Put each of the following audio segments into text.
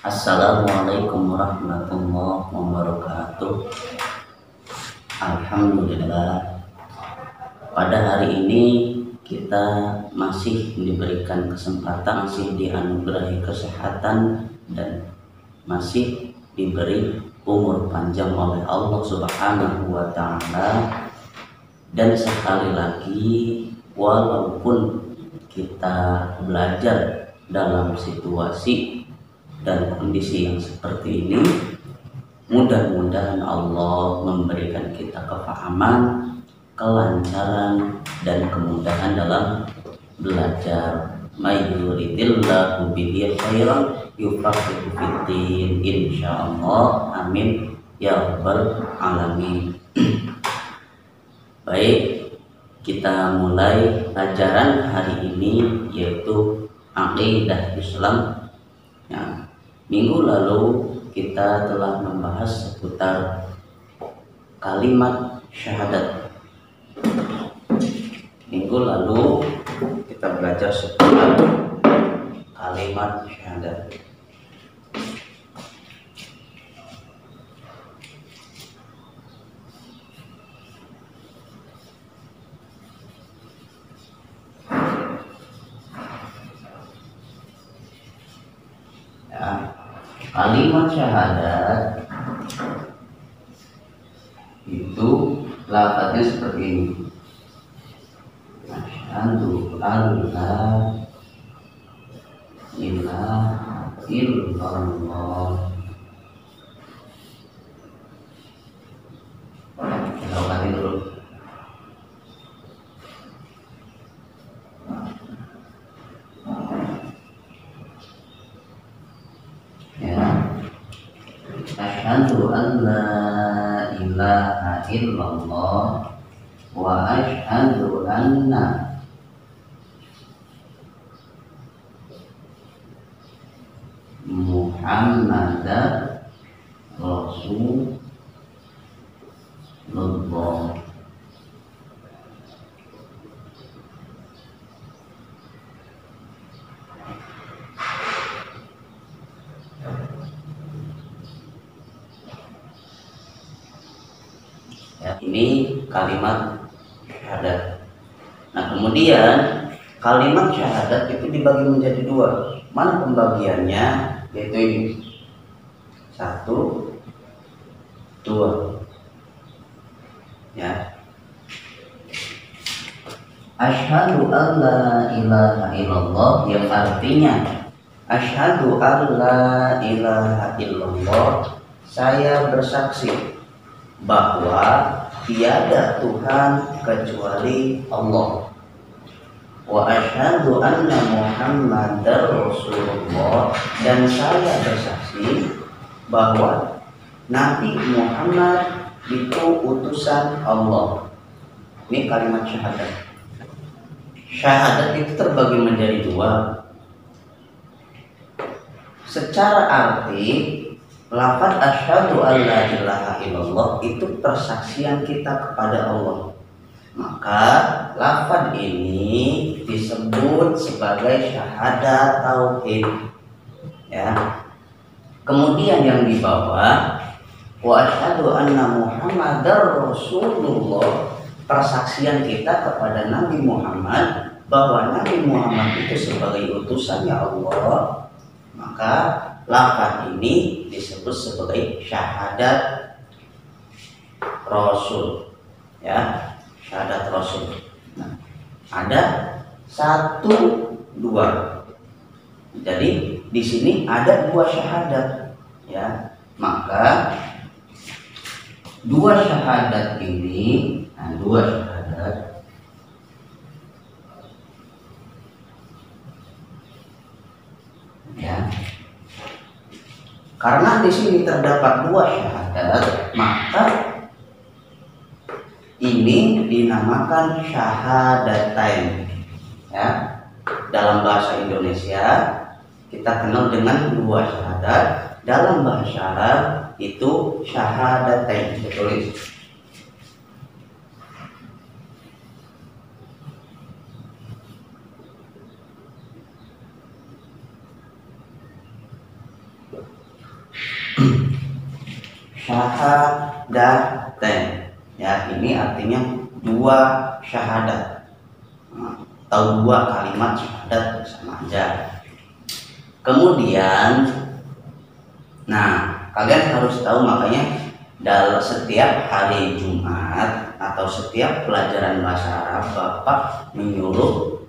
Assalamualaikum warahmatullahi wabarakatuh. Alhamdulillah, pada hari ini kita masih diberikan kesempatan, masih dianugerahi kesehatan, dan masih diberi umur panjang oleh Allah Subhanahu wa Ta'ala. Dan sekali lagi, walaupun kita belajar dalam situasi dan kondisi yang seperti ini, mudah-mudahan Allah memberikan kita kefahaman, kelancaran, dan kemudahan dalam belajar. May yuridillahu bihi khairan yufaqihu fiddin, insyaallah. Amin ya rabbal alamin. Baik, kita mulai pelajaran hari ini, yaitu aqidah Islam. Minggu lalu kita telah membahas seputar kalimat syahadat. Minggu lalu kita belajar seputar kalimat syahadat. Kalimat syahadat itu lafadznya seperti ini. Asyhadu an la ilaha illallah. Kita ulangi dulu. Asyhadu an la ilaha illallah wa asyhadu anna Muhammadan Rasulullah. Ini kalimat syahadat. Nah, kemudian kalimat syahadat itu dibagi menjadi dua. Mana pembagiannya? Yaitu ini. 1, 2. Ya. Asyhadu an la ilaha illallah, yang artinya asyhadu an la ilaha illallah, saya bersaksi bahwa tiada Tuhan kecuali Allah. Wa asyhadu anna Muhammadar Rasulullah, dan saya bersaksi bahwa Nabi Muhammad itu utusan Allah. Ini kalimat syahadat. Syahadat itu terbagi menjadi dua. Secara arti, lafaz asyhadu an la ilaha illallah itu persaksian kita kepada Allah. Maka lafaz ini disebut sebagai syahadat tauhid. Ya. Kemudian yang di bawah, wa asyhadu anna Muhammadar Rasulullah, persaksian kita kepada Nabi Muhammad bahwa Nabi Muhammad itu sebagai utusannya Allah. Maka lafaz ini disebut sebagai syahadat Rasul, ya, syahadat Rasul. Nah, ada 1, 2. Jadi di sini ada 2 syahadat, ya. Maka 2 syahadat ini, 2 syahadat ya. Karena di sini terdapat 2 syahadat, maka ini dinamakan syahadatain. Ya, dalam bahasa Indonesia kita kenal dengan 2 syahadat. Dalam bahasa Arab itu syahadatain. Ditulis. Syahadaten, ya ini artinya dua syahadat, atau dua kalimat syahadat sama aja. Kemudian, nah kalian harus tahu, makanya dalam setiap hari Jumat atau setiap pelajaran bahasa Arab, Bapak menyuruh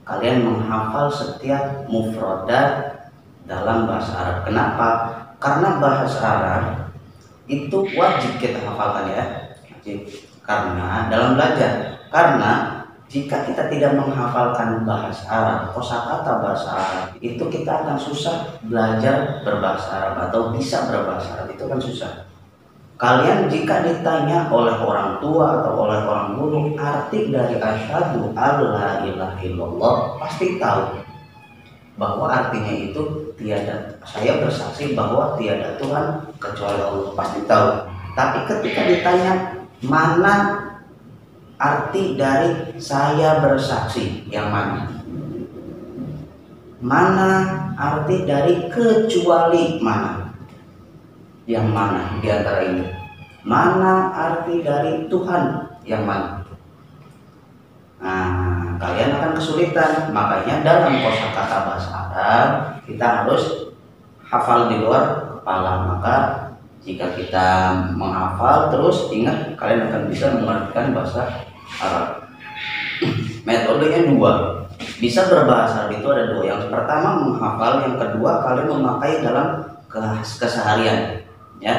kalian menghafal setiap mufradat dalam bahasa Arab. Kenapa? Karena bahasa Arab itu wajib kita hafalkan, ya. Karena dalam belajar, karena jika kita tidak menghafalkan bahasa Arab, kosakata bahasa Arab, itu kita akan susah belajar berbahasa Arab atau bisa berbahasa Arab, itu kan susah. Kalian jika ditanya oleh orang tua atau oleh orang guru arti dari asyhadu alla ilaha illallah, pasti tahu bahwa artinya itu tiada, saya bersaksi bahwa tiada Tuhan kecuali Allah, pasti tahu. Tapi ketika ditanya mana arti dari saya bersaksi, yang mana? Mana arti dari kecuali mana? Yang mana di antara ini? Mana arti dari Tuhan? Yang mana? Nah, kalian akan kesulitan. Makanya dalam kosakata bahasa Arab kita harus hafal di luar kepala. Maka jika kita menghafal terus, ingat kalian akan bisa mengertikan bahasa Arab. Metodenya dua. Bisa berbahasa Arab itu ada dua. Yang pertama menghafal, yang kedua kalian memakai dalam keseharian. Ya,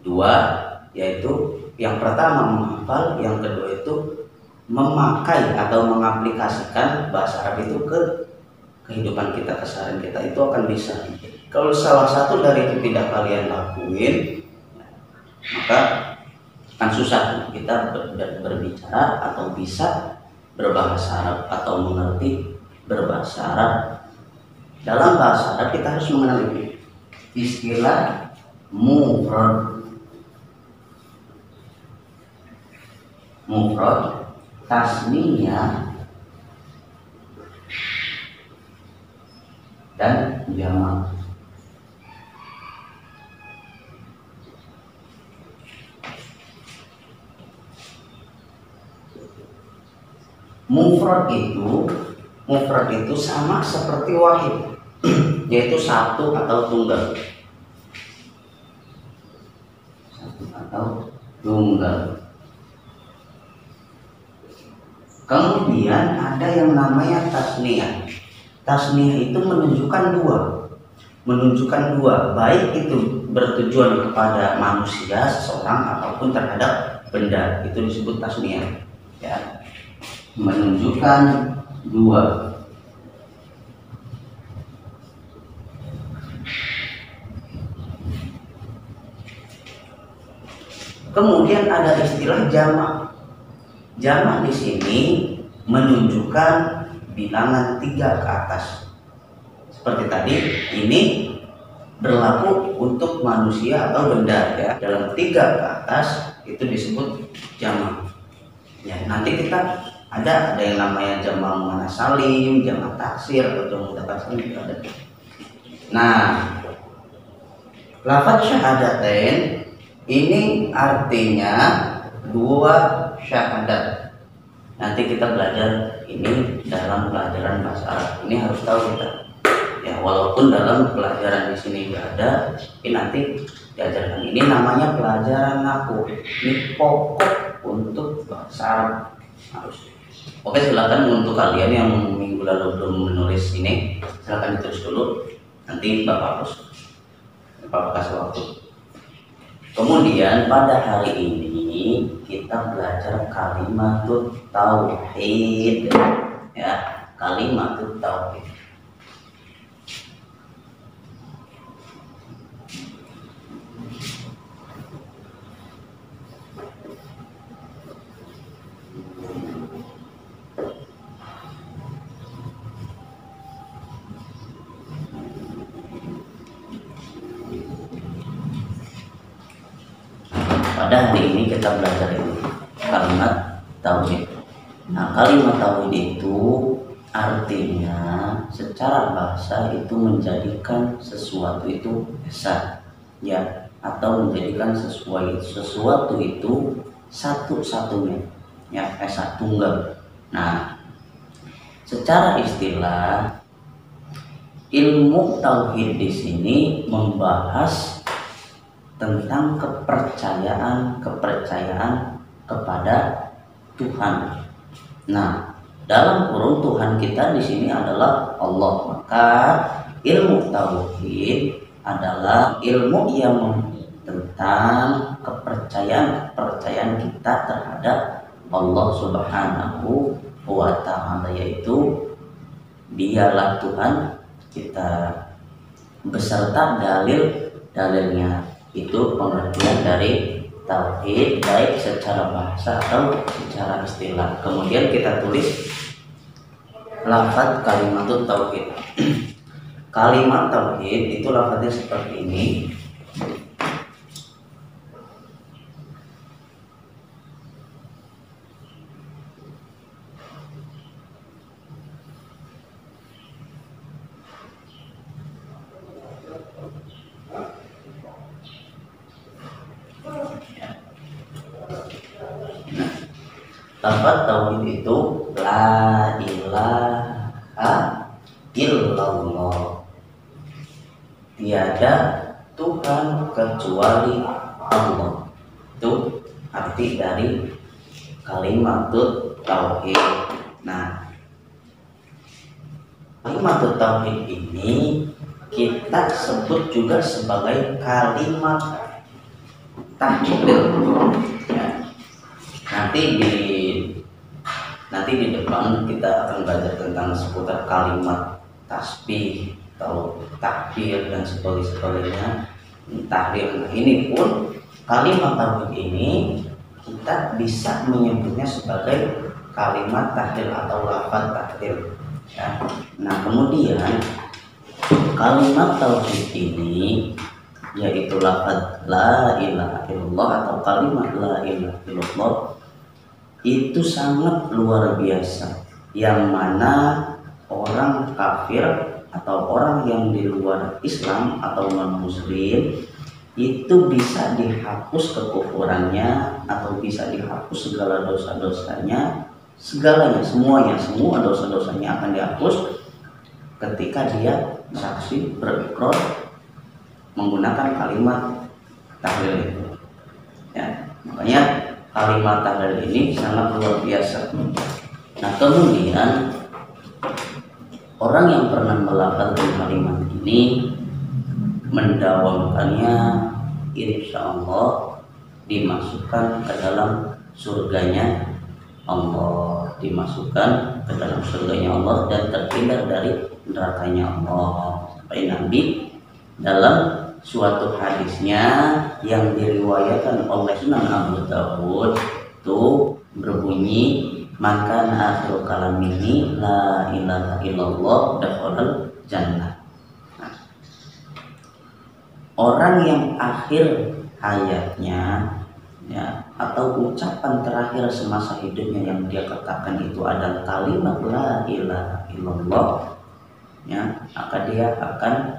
dua, yaitu yang pertama menghafal, yang kedua itu memakai atau mengaplikasikan bahasa Arab itu ke kehidupan kita, keseharian kita, itu akan bisa. Kalau salah satu dari itu tidak kalian lakuin, maka akan susah kita berbicara atau bisa berbahasa Arab atau mengerti berbahasa Arab. Dalam bahasa Arab kita harus mengenal istilah mufrad, tasniyah dan jamak. Mufrad itu sama seperti wahid, yaitu satu atau tunggal. Kemudian ada yang namanya tasniyah. Tasniyah itu menunjukkan dua, baik itu bertujuan kepada manusia, seseorang, ataupun terhadap benda, itu disebut tasniyah, ya, menunjukkan dua. Kemudian ada istilah jamak. Jamak di sini menunjukkan bilangan 3 ke atas. Seperti tadi, ini berlaku untuk manusia atau benda, ya. Dalam 3 ke atas itu disebut jamak. Ya, nanti kita ada yang namanya jamak muannas salim, jamak taksir, atau jamak mudzakkar salim juga ada. Nah, lafaz syahadatain ini artinya dua syahadat. Nanti kita belajar ini dalam pelajaran bahasa Arab. Ini harus tahu kita. Ya, walaupun dalam pelajaran di sini nggak ada, ini nanti diajarkan. Ini namanya pelajaran nahwu. Ini pokok untuk bahasa Arab harus. Oke, silakan untuk kalian yang minggu lalu belum menulis ini, silakan ditulis dulu. Nanti Bapak kasih waktu. Kemudian pada hari ini kita belajar kalimatut tauhid, ya, kalimatut tauhid. Pada hari ini kita belajar ini kalimat tauhid. Nah, kalimat tauhid itu artinya secara bahasa itu menjadikan sesuatu itu esa, ya, atau menjadikan sesuatu itu satu-satunya, ya, esa tunggal. Nah, secara istilah ilmu tauhid di sini membahas tentang kepercayaan kepada Tuhan. Nah, dalam kurung Tuhan kita di sini adalah Allah. Maka ilmu tauhid adalah ilmu yang tentang kepercayaan kita terhadap Allah Subhanahu wa Ta'ala, yaitu Dialah Tuhan kita beserta dalilnya. Itu pengertian dari tauhid baik secara bahasa atau secara istilah. Kemudian kita tulis lafaz kalimat tauhid. Kalimat tauhid itu lafaznya seperti ini. Lafaz tauhid itu la ilaha illallah, tiada Tuhan kecuali Allah. Itu arti dari kalimat tauhid. Nah, kalimat tauhid ini kita sebut juga sebagai kalimat tahlil. Ya. Nanti di depan kita akan belajar tentang seputar kalimat tasbih atau takbir dan sebagainya. Tahlil. Nah, ini pun kalimat tauhid ini kita bisa menyebutnya sebagai kalimat tahlil atau lafaz tahlil. Ya. Nah, kemudian kalimat tauhid ini yaitu lafaz la ilaha illallah atau kalimat la ilaha illallah itu sangat luar biasa, yang mana orang kafir atau orang yang di luar Islam atau non muslim itu bisa dihapus kekufurannya atau bisa dihapus segala dosa-dosanya, semua dosa-dosanya akan dihapus ketika dia saksi berikrar menggunakan kalimat tahlil itu. Ya, makanya kalimat tahlil ini sangat luar biasa. Nah, kemudian orang yang pernah melafalkan kalimat ini mendawamkannya, insya Allah dimasukkan ke dalam surganya Allah, dan terhindar dari nerakanya Allah. Sampai Nabi dalam suatu hadisnya yang diriwayatkan oleh Sunan Abu Dawud itu berbunyi, maka akhir kalam ini la ilaha illallah dakhalal jannah. Nah, orang yang akhir hayatnya, ya, atau ucapan terakhir semasa hidupnya yang dia katakan itu adalah kalimat la ilaha illallah, ya, maka dia akan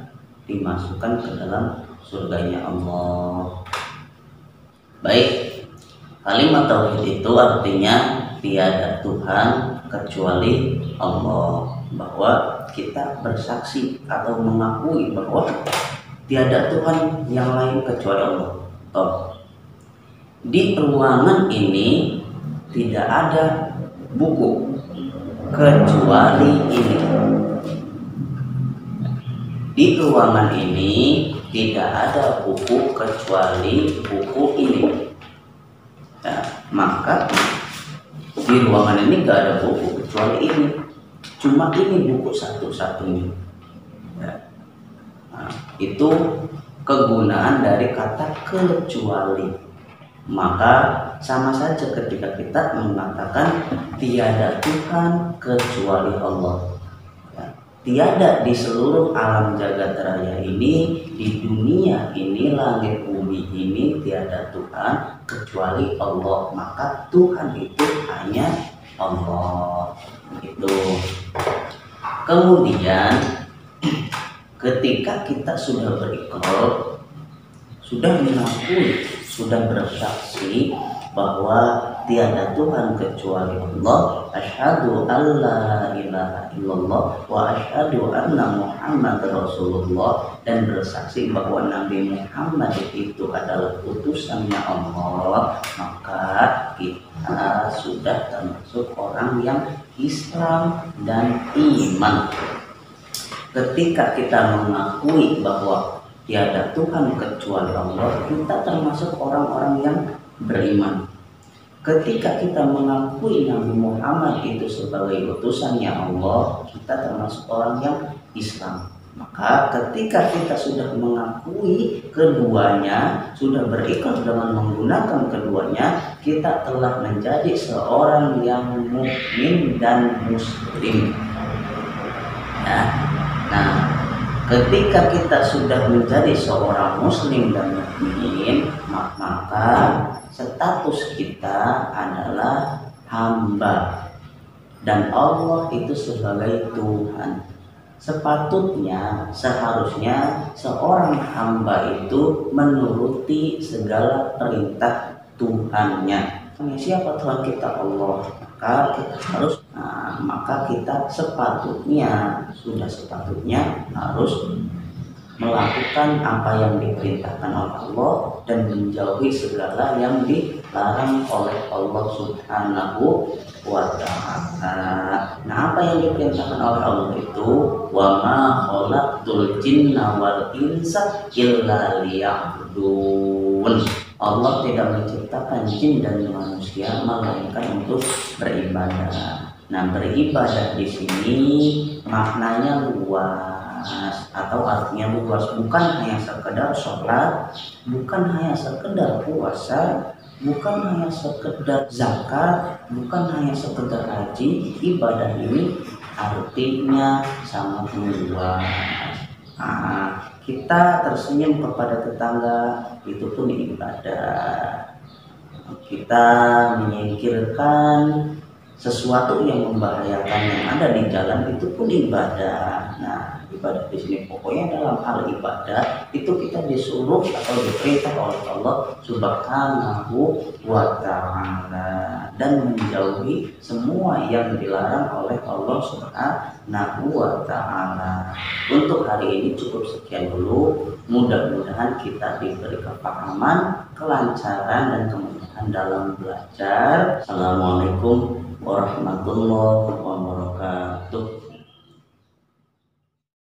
dimasukkan ke dalam surganya Allah. Baik, kalimat tauhid itu artinya tiada Tuhan kecuali Allah, bahwa kita bersaksi atau mengakui bahwa tiada Tuhan yang lain kecuali Allah. Di ruangan ini tidak ada buku kecuali ini. Di ruangan ini tidak ada buku kecuali buku ini. Ya, maka di ruangan ini gak ada buku kecuali ini. Cuma ini buku satu-satunya. Ya. Nah, itu kegunaan dari kata kecuali. Maka sama saja ketika kita mengatakan tiada Tuhan kecuali Allah. Tiada di seluruh alam jagat raya ini, di dunia ini, langit bumi ini, tiada Tuhan kecuali Allah. Maka Tuhan itu hanya Allah. Itu. Kemudian ketika kita sudah berikrar sudah mengakui, sudah bersaksi bahwa tiada Tuhan kecuali Allah, asyhadu alla ilaha illallah wa asyhadu anna Muhammad Rasulullah, dan bersaksi bahwa Nabi Muhammad itu adalah utusannya Allah, maka kita sudah termasuk orang yang Islam dan iman. Ketika kita mengakui bahwa tiada Tuhan kecuali Allah, kita termasuk orang-orang yang beriman. Ketika kita mengakui Nabi Muhammad itu sebagai utusannya Allah, kita termasuk orang yang Islam. Maka ketika kita sudah mengakui keduanya, sudah berikrar dengan menggunakan keduanya, kita telah menjadi seorang yang mukmin dan muslim. Ya. Nah, ketika kita sudah menjadi seorang muslim dan mukmin, maka status kita adalah hamba dan Allah itu sebagai Tuhan. Sepatutnya, seharusnya seorang hamba itu menuruti segala perintah Tuhannya. Siapa Tuhan kita? Allah. Maka kita sepatutnya harus melakukan apa yang diperintahkan oleh Allah dan menjauhi segala yang dilarang oleh Allah Subhanahu wa ta'ala. Nah, apa yang diperintahkan oleh Allah itu, wa ma khalaqtul jinna wal insa illa liya'budun. Allah tidak menciptakan jin dan manusia melainkan untuk beribadah. Nah, beribadah di sini maknanya luas atau artinya luas, bukan hanya sekedar sholat, bukan hanya sekedar puasa, bukan hanya sekedar zakat, bukan hanya sekedar haji. Ibadah ini artinya sangat luas. Kita tersenyum kepada tetangga itu pun ibadah. Kita menyingkirkan sesuatu yang membahayakan yang ada di jalan itu pun ibadah. Nah, ibadah di sini pokoknya dalam hal ibadah itu kita disuruh atau diperintah oleh Allah Subhanahu wa ta'ala dan menjauhi semua yang dilarang oleh Allah Subhanahu wa ta'ala. Untuk hari ini cukup sekian dulu. Mudah-mudahan kita diberi kepahaman, kelancaran dan kemudahan dalam belajar. Assalamualaikum warahmatullahi wabarakatuh.